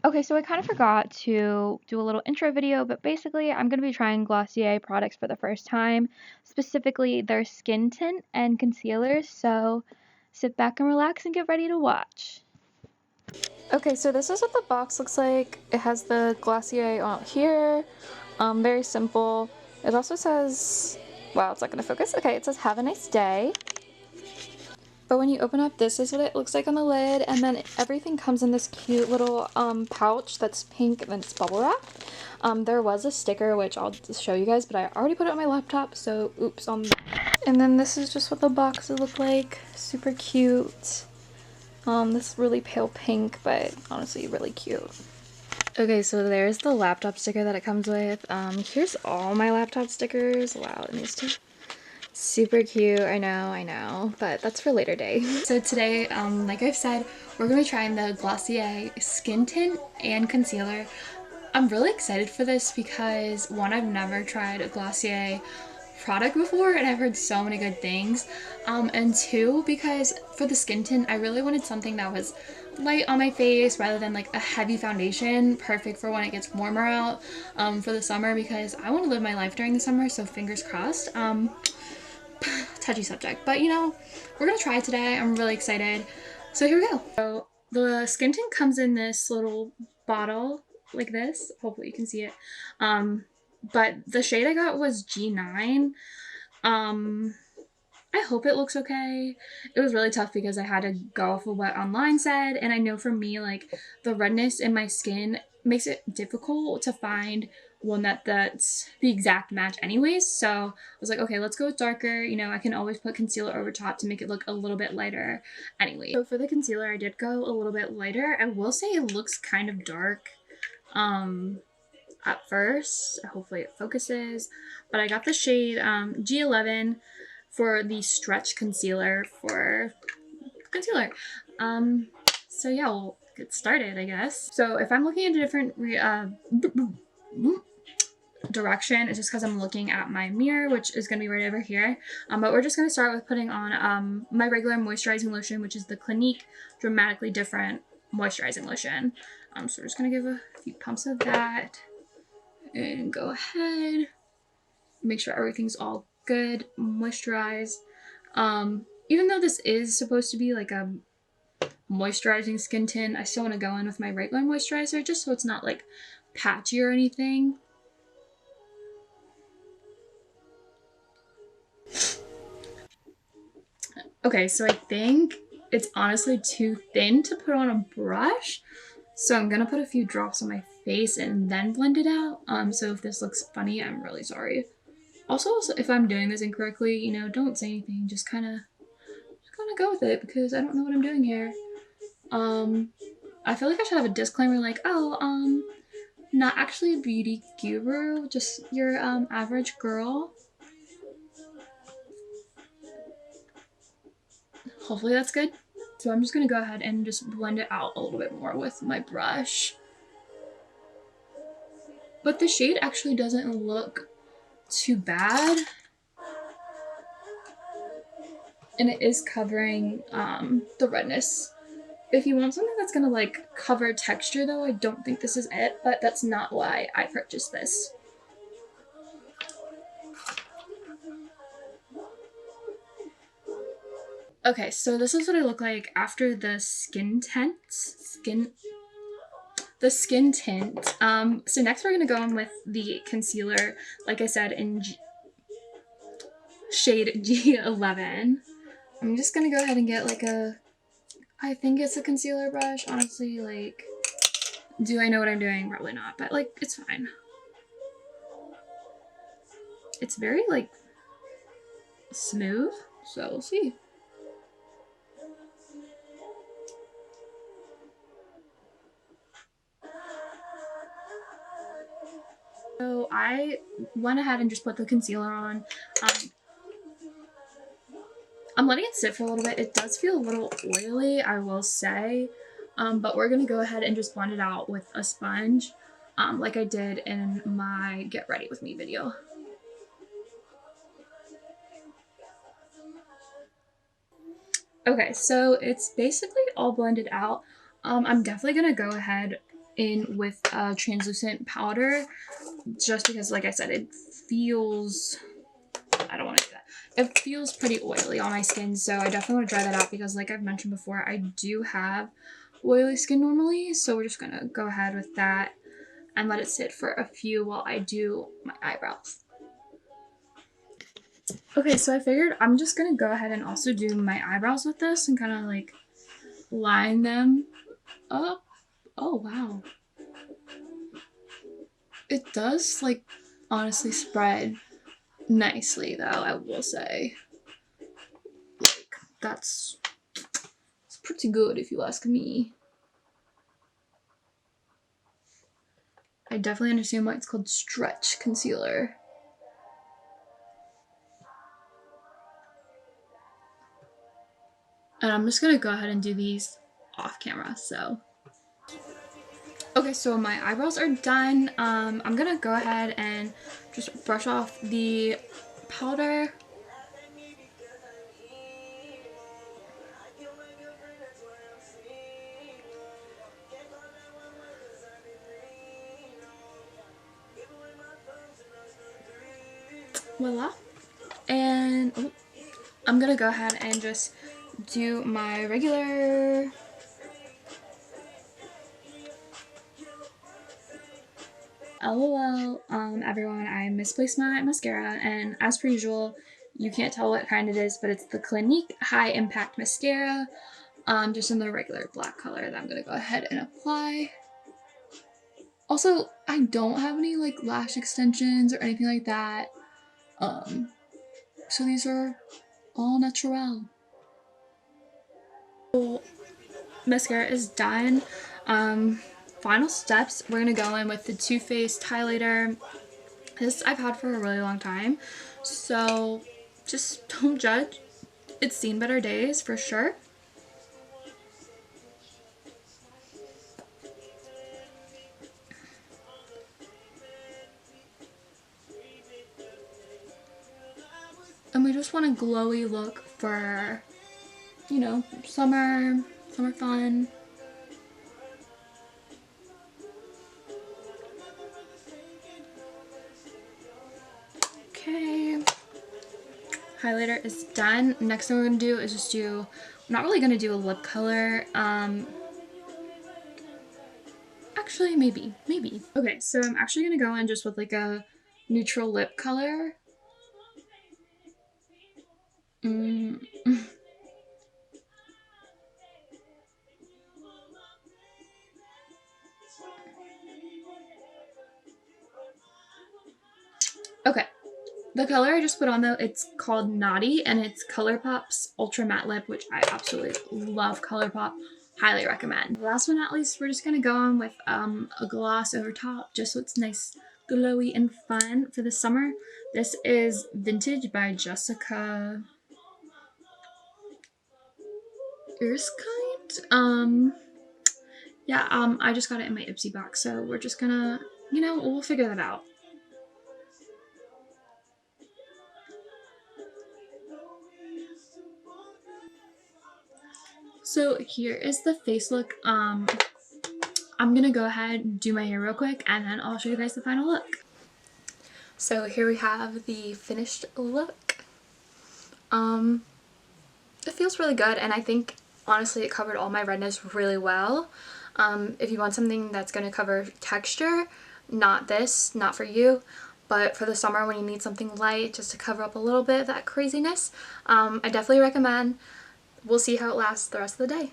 Okay, so I kind of forgot to do a little intro video, but basically I'm going to be trying Glossier products for the first time, specifically their skin tint and concealers, so sit back and relax and get ready to watch. Okay, so this is what the box looks like. It has the Glossier on here, very simple. It also says, wow, it's not going to focus. Okay, it says have a nice day. But when you open up, this is what it looks like on the lid, and then everything comes in this cute little pouch that's pink and then it's bubble wrapped. There was a sticker, which I'll just show you guys, but I already put it on my laptop, so oops on that. And then this is just what the box would look like. Super cute. This really pale pink, but honestly really cute. Okay, so there's the laptop sticker that it comes with. Here's all my laptop stickers. Wow, it needs to... Super cute, I know, but that's for later day. So today, like I've said, we're going to be trying the Glossier skin tint and concealer. I'm really excited for this because, one, I've never tried a Glossier product before and I've heard so many good things. And two, because for the skin tint, I really wanted something that was light on my face rather than like a heavy foundation, perfect for when it gets warmer out for the summer, because I want to live my life during the summer, so fingers crossed. Touchy subject, but you know, we're gonna try it today. I'm really excited, so here we go. So the skin tint comes in this little bottle like this, hopefully you can see it, but the shade I got was G9. I hope it looks okay. It was really tough because I had to go off of what online said, and I know for me, like, the redness in my skin makes it difficult to find one that's the exact match anyways. So I was like, okay, let's go with darker. You know, I can always put concealer over top to make it look a little bit lighter anyway. So for the concealer, I did go a little bit lighter. I will say it looks kind of dark at first. Hopefully it focuses. But I got the shade G11 for the stretch concealer for concealer. So yeah, we'll get started, I guess. So if I'm looking at a different direction, it's just because I'm looking at my mirror, which is going to be right over here. But we're just going to start with putting on my regular moisturizing lotion, which is the Clinique Dramatically Different Moisturizing Lotion. So we're just going to give a few pumps of that and go ahead, make sure everything's all good, moisturize. Even though this is supposed to be like a moisturizing skin tint, I still want to go in with my regular moisturizer just so it's not like patchy or anything. Okay, so I think it's honestly too thin to put on a brush, so I'm gonna put a few drops on my face and then blend it out. So if this looks funny, I'm really sorry. Also, if I'm doing this incorrectly, you know, don't say anything, just kind of go with it, because I don't know what I'm doing here. I feel like I should have a disclaimer like, oh, not actually a beauty guru, just your average girl. Hopefully that's good. So I'm just gonna go ahead and just blend it out a little bit more with my brush. But the shade actually doesn't look too bad. And it is covering the redness. If you want something that's gonna like cover texture though, I don't think this is it, but that's not why I purchased this. Okay, so this is what I look like after the skin tint. So next we're gonna go in with the concealer, like I said, in shade G11. I'm just gonna go ahead and get like I think it's a concealer brush, honestly. Like, do I know what I'm doing? Probably not, but like, it's fine. It's very like smooth, so we'll see. So I went ahead and just put the concealer on. I'm letting it sit for a little bit. It does feel a little oily, I will say, but we're gonna go ahead and just blend it out with a sponge, like I did in my Get Ready With Me video. Okay, so it's basically all blended out. I'm definitely gonna go ahead in with a translucent powder, just because, like I said, it feels, I don't want to do that. It feels pretty oily on my skin, so I definitely want to dry that out because, like I've mentioned before, I do have oily skin normally, so we're just gonna go ahead with that and let it sit for a few while I do my eyebrows. Okay, so I figured I'm just gonna go ahead and also do my eyebrows with this and kind of like line them up. Oh wow. It does, like, honestly spread nicely though, I will say. Like, it's pretty good if you ask me. I definitely understand why it's called stretch concealer. And I'm just gonna go ahead and do these off camera, so. Okay, so my eyebrows are done. I'm gonna go ahead and just brush off the powder. Voila. And I'm gonna go ahead and just do my regular LOL, everyone, I misplaced my mascara, and as per usual, you can't tell what kind it is, but it's the Clinique High Impact Mascara, just in the regular black color that I'm gonna go ahead and apply. Also, I don't have any, like, lash extensions or anything like that, so these are all natural. So, mascara is done. Final steps, we're gonna go in with the Too Faced highlighter. This I've had for a really long time, so just don't judge. It's seen better days for sure. And we just want a glowy look for, you know, summer fun. Okay, highlighter is done. Next thing we're gonna do is just do, I'm not really gonna do a lip color. Actually, maybe. Okay, so I'm actually gonna go in just with like a neutral lip color. Okay, the color I just put on though, it's called Knotty, and it's Colourpop's Ultra Matte Lip, which I absolutely love Colourpop. Highly recommend. Last but not least, we're just gonna go on with a gloss over top, just so it's nice, glowy, and fun for the summer. This is Vintage by Jessica Erskine. Yeah, I just got it in my Ipsy box, so we're just gonna, you know, we'll figure that out. So here is the face look. I'm gonna go ahead and do my hair real quick, and then I'll show you guys the final look. So here we have the finished look. It feels really good, and I think honestly it covered all my redness really well. If you want something that's gonna cover texture, not this, not for you, but for the summer when you need something light just to cover up a little bit of that craziness, I definitely recommend. We'll see how it lasts the rest of the day.